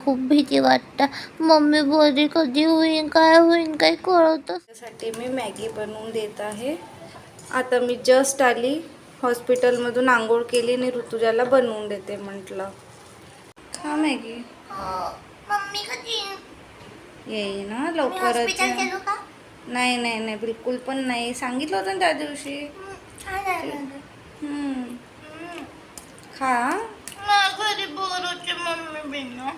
खूप भीती वाटतं. मम्मी बरी कधी होईन, काय होईन, काही कळतच. त्यासाठी मी मॅगी बनवून देत आहे. आता मी जस्ट आली हॉस्पिटलमधून, आंघोळ केली आणि ऋतुजाला बनवून देते म्हटलं. खा मॅगी. मम्मी कधी येई ना लवकरच. का? नाही नाही नाही, बिलकुल पण नाही. सांगितलं होतं ना त्या दिवशी. खा. घरी बोर होते मम्मी बिना.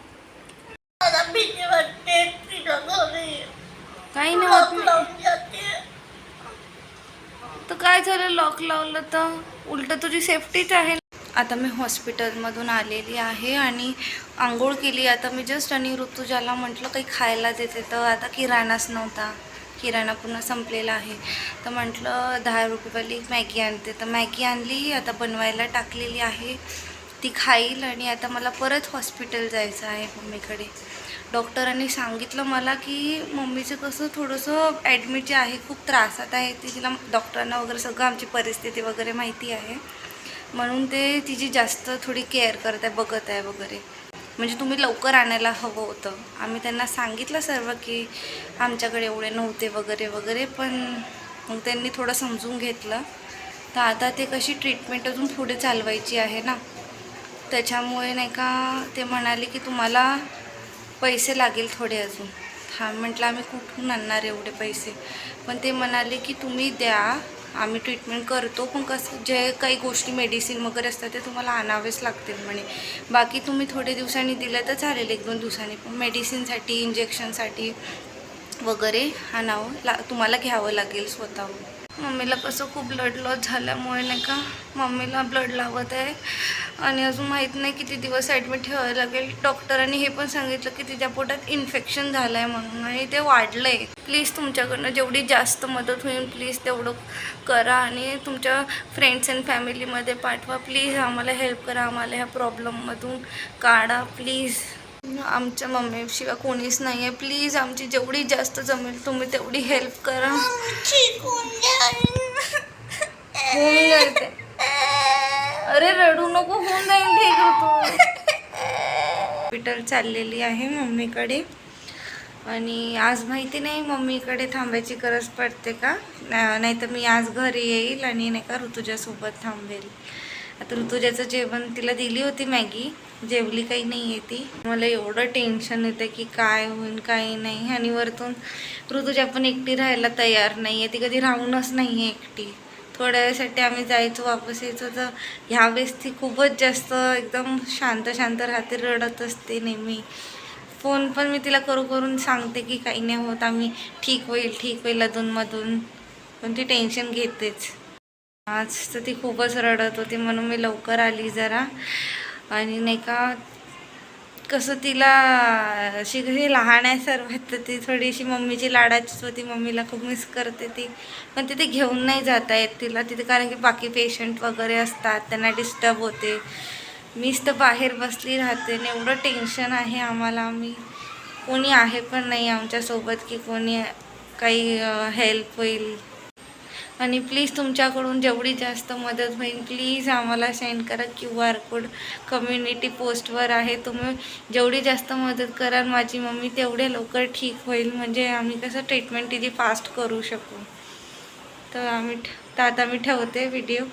मला भीती वाटते तिला घरी. काही नाही होत नाही. लावून जाते. तर काय झालं लॉक लावलं तर? उलट तुझी सेफ्टीच आहे. आता मी हॉस्पिटलमधून आलेली आहे आणि आंघोळ केली आता मी जस्ट. आणि ऋतुजाला म्हटलं काही खायला देते, तर आता किराणाच नव्हता. किराणा पूर्ण संपलेला आहे. तर म्हटलं 10 रुपयेवाली मॅगी आणते. तर मॅगी आणली, आता बनवायला टाकलेली आहे. ती खाईल आणि आता मला परत हॉस्पिटल जायचं आहे मम्मीकडे. डॉक्टरांनी सांगितलं मला की मम्मीचं कसं थोडंसं ॲडमिट जे आहे खूप त्रासात आहे. ती तिला डॉक्टरांना वगैरे सगळं आमची परिस्थिती वगैरे माहिती आहे, म्हणून ते तिची जास्त थोडी केअर करत आहे, बघत आहे वगैरे. म्हणजे तुम्ही लवकर आणायला हवं होतं. आम्ही त्यांना सांगितलं सर्व की आमच्याकडे एवढे नव्हते वगैरे वगैरे, पण मग त्यांनी थोडं समजून घेतलं. तर आता ते कशी ट्रीटमेंट अजून पुढे चालवायची आहे ना, त्याच्यामुळे नाही का ते म्हणाले की तुम्हाला पैसे लागेल थोडे अजून. हां म्हटलं आम्ही कुठून आणणार एवढे पैसे. पण ते म्हणाले की तुम्ही द्या, आम्ही ट्रीटमेंट करतो, पण कसं जे काही गोष्टी मेडिसिन वगैरे असतात ते तुम्हाला आणावेच लागतील म्हणे. बाकी तुम्ही थोडे दिवसांनी दिलं तर चालेल, 1-2 दिवसांनी, पण मेडिसिनसाठी इंजेक्शनसाठी वगैरे आणावं तुम्हाला घ्यावं लागेल स्वतःहून. मम्मीला कसं खूप ब्लड लॉस झाल्यामुळे नाही का मम्मीला ब्लड लावत आहे आणि अजून माहीत नाही किती दिवस ॲडमिट ठेवावं लागेल. डॉक्टरांनी हे पण सांगितलं की तिच्या पोटात इन्फेक्शन झालं आहे म्हणून, आणि ते वाढलं आहे. प्लीज तुमच्याकडनं जेवढी जास्त मदत होईल प्लीज तेवढं करा आणि तुमच्या फ्रेंड्स अँड फॅमिलीमध्ये पाठवा. प्लीज आम्हाला हेल्प करा, आम्हाला ह्या प्रॉब्लेममधून काढा प्लीज. आमच्या मम्मीशिवाय कोणीच नाही आहे. प्लीज आमची जेवढी जास्त जमेल तुम्ही तेवढी हेल्प करा. होऊन जाईल ते. अरे रडू नको, होऊन जाईल ठीक होतो. हॉस्पिटल चाललेली आहे मम्मीकडे, आणि आज माहिती नाही मम्मीकडे थांबायची गरज पडते का, नाही तर मी आज घरी येईल आणि नाही का ऋतुजासोबत थांबेल. आता ऋतुजाचं जेवण तिला दिली होती मॅगी, जेवली काही नाही आहे ती. मला एवढं टेन्शन येतं की काय होईल काही नाही. आणि वरतून ऋतुजा पण एकटी राहायला तयार नाही आहे, ती कधी राहूनच नाही आहे एकटी. थोड्या वेळासाठी आम्ही जायचो वापस यायचो, तर ह्यावेळेस ती खूपच जास्त एकदम शांत शांत राहते, रडत असते नेहमी. फोन पण मी तिला करून सांगते की काही नाही होत, आम्ही ठीक होईल अधूनमधून, पण ती टेन्शन घेतेच. आज तर ती खूपच रडत होती म्हणून मी लवकर आली जरा. आणि नाही का कसं तिला अशी कशी लहान आहे सर्वात, तर ती थोडीशी मम्मीची लाडाचीच होती. मम्मीला खूप मिस करते ती, पण तिथे घेऊन नाही जाता येत तिला तिथे, कारण की बाकी पेशंट वगैरे असतात, त्यांना डिस्टर्ब होते. मीच तर बाहेर बसली राहते आणि एवढं टेन्शन आहे आम्हाला. आम्ही कोणी आहे पण नाही आमच्यासोबत की कोणी काही हेल्प होईल. आणि प्लीज तुमच्याकडून जेवढी जास्त मदत होईल प्लीज आम्हाला सेंड करा. QR कोड कम्युनिटी पोस्टवर आहे. तुम्ही जेवढी जास्त मदत कराल माझी मम्मी तेवढे लवकर ठीक होईल, म्हणजे आम्ही कसं ट्रीटमेंट तिची फास्ट करू शकू. तर आता मी ठेवते व्हिडिओ.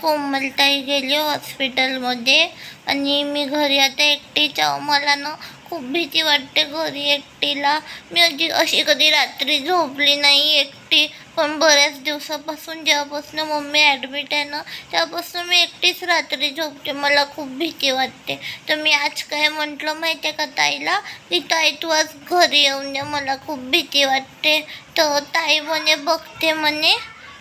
कोमलताई गेली हॉस्पिटलमध्ये आणि मी घरी आता एकटीच आहो. मला ना खूप भीती वाटते घरी एकटीला. मी अशी कधी रात्री झोपली नाही एकटी, पण बऱ्याच दिवसापासून जेव्हापासून मम्मी ॲडमिट आहे ना तेव्हापासून मी एकटीच रात्री झोपते. मला खूप भीती वाटते. तर मी आज काय म्हटलं माहिती आहे का ताईला, की ताई तू आज घरी येऊन दे, मला खूप भीती वाटते. तर ताई म्हणे बघते म्हणे.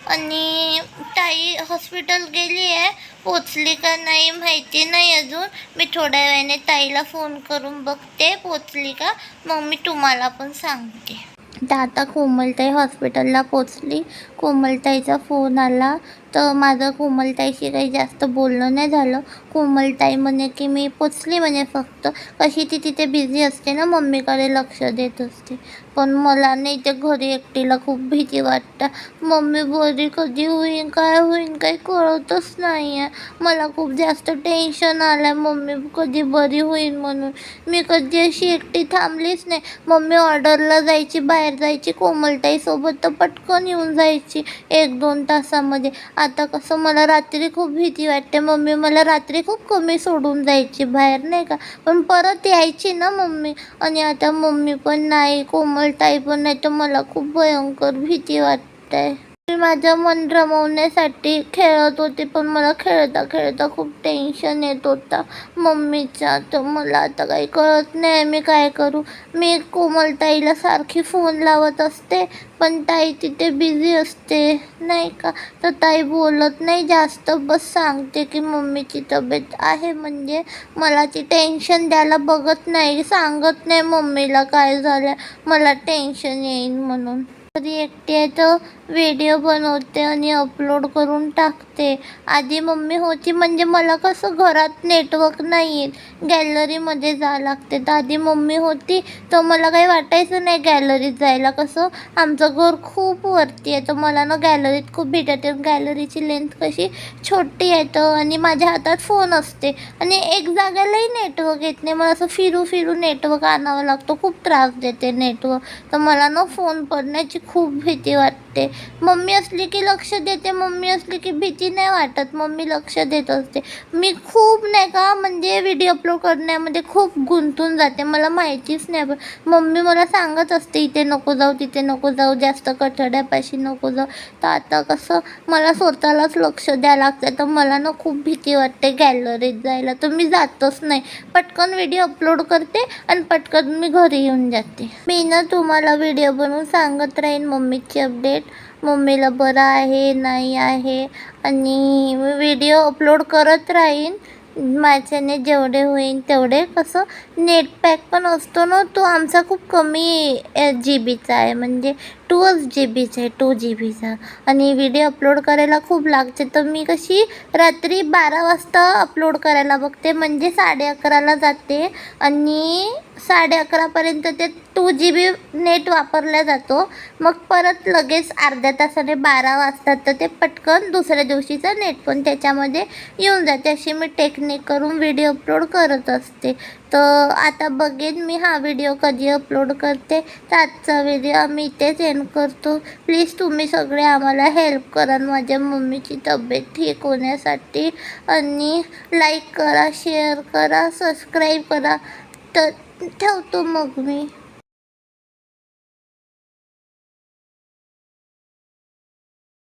आणि ताई हॉस्पिटल गेली आहे, पोचली का नाही माहिती नाही अजून. मी थोड्या वेळाने ताईला फोन करून बघते पोचली का, मग मी तुम्हाला पण सांगते. तर आता कोमलताई हॉस्पिटलला पोचली. कोमलताईचा फोन आला तर माझं कोमलताईशी काही जास्त बोलणं नाही झालं. कोमलताई म्हणे की मी पोचली म्हणे, फक्त कशी ती तिथे बिझी असते ना, मम्मीकडे लक्ष देत असते. पण मला नाही, ते घरी एकटीला खूप भीती वाटतं. मम्मी बरी कधी होईन, काय होईन, काही कळतच नाही आहे. मला खूप जास्त टेन्शन आलं आहे मम्मी कधी बरी होईन म्हणून. मी कधी अशी एकटी थांबलीच नाही. मम्मी ऑर्डरला जायची, बाहेर जायची कोमलताईसोबत, तर पटकन येऊन जायची 1-2 तासामध्ये. आता कसं मला रात्री खूप भीती वाटते. मम्मी मला रात्री खूप कमी सोडून जायची बाहेर, नाही का, पण परत यायची ना मम्मी. आणि आता मम्मी पण नाही, कोमलताई पण नाही, तर मला खूप भयंकर भीती वाटते. मी माझं मन रमवण्यासाठी खेळत होते, पण मला खेळता खेळता खूप टेन्शन येत होता मम्मीचा. तर मला आता काही कळत नाही मी काय करू. मी कोमलताईला सारखी फोन लावत असते, पण ताई तिथे बिझी असते, नाही का. तर ताई बोलत नाही जास्त, बस सांगते की मम्मीची तब्येत आहे, म्हणजे मला ती टेन्शन द्यायला बघत नाही, सांगत नाही मम्मीला काय झालं, मला टेन्शन येईन म्हणून. कधी एकटी आहे तर व्हिडिओ बनवते आणि अपलोड करून टाकते. आधी मम्मी होती म्हणजे मला कसं घरात नेटवर्क नाही येत, गॅलरीमध्ये जावं लागते. तर आधी मम्मी होती तर मला काही वाटायचं नाही गॅलरीत जायला. कसं आमचं घर खूप वरती आहे, तर मला ना गॅलरीत खूप भेटते. गॅलरीची लेंथ कशी छोटी आहे तर, आणि माझ्या हातात फोन असते आणि एक जागेलाही नेटवर्क येत नाही. मला असं फिरू फिरू नेटवर्क आणावं लागतो, खूप त्रास देते नेटवर्क. तर मला ना फोन पडण्याची खूप भीती वाटते. मम्मी असली की लक्ष देते, मम्मी असली की भीती नाही वाटत, मम्मी लक्ष देत असते. मी खूप नाही का, म्हणजे व्हिडिओ अपलोड करण्यामध्ये खूप गुंतून जाते, मला माहितीच नाही. पण मम्मी मला सांगत असते इथे नको जाऊ, तिथे नको जाऊ, जास्त कठड्यापाशी नको जाऊ. तर आता कसं मला स्वतःलाच लक्ष द्यावं लागतं, तर मला ना खूप भीती वाटते गॅलरीत जायला. तर मी जातच नाही, पटकन व्हिडिओ अपलोड करते आणि पटकन मी घरी येऊन जाते. मी ना तुम्हाला व्हिडिओ बनवून सांगत राहीन मम्मीची अपडेट, मम्मीला बरं आहे नाही आहे, आणि मी व्हिडिओ अपलोड करत राहीन माझ्याने जेवढे होईल तेवढे. कसं नेट पॅक पण असतो ना, तो आमचा खूप कमी GB आहे, म्हणजे 2 GBचा आहे, 2 GBचा. आणि व्हिडिओ अपलोड करायला खूप लागते, तर मी कशी रात्री 12 वाजता अपलोड करायला बघते, म्हणजे 11:30ला जाते आणि 11:30पर्यंत ते 2 GB नेट वापरला जातो. मग परत लगेच अर्ध्या तासाने 12 वाजतात, तर ते पटकन दुसऱ्या दिवशीचं नेट पण त्याच्यामध्ये येऊन जाते. अशी मी टेक्निक करून व्हिडिओ अपलोड करत असते. तर आता बघेन मी हा व्हिडिओ कधी अपलोड करते. तर आजचा व्हिडिओ आम्ही इथेच एंड करतो. प्लीज तुम्ही सगळे आम्हाला हेल्प करा माझ्या मम्मीची तब्येत ठीक होण्यासाठी, आणि लाईक करा, शेअर करा, सबस्क्राईब करा. तर ठेवतो मग मी.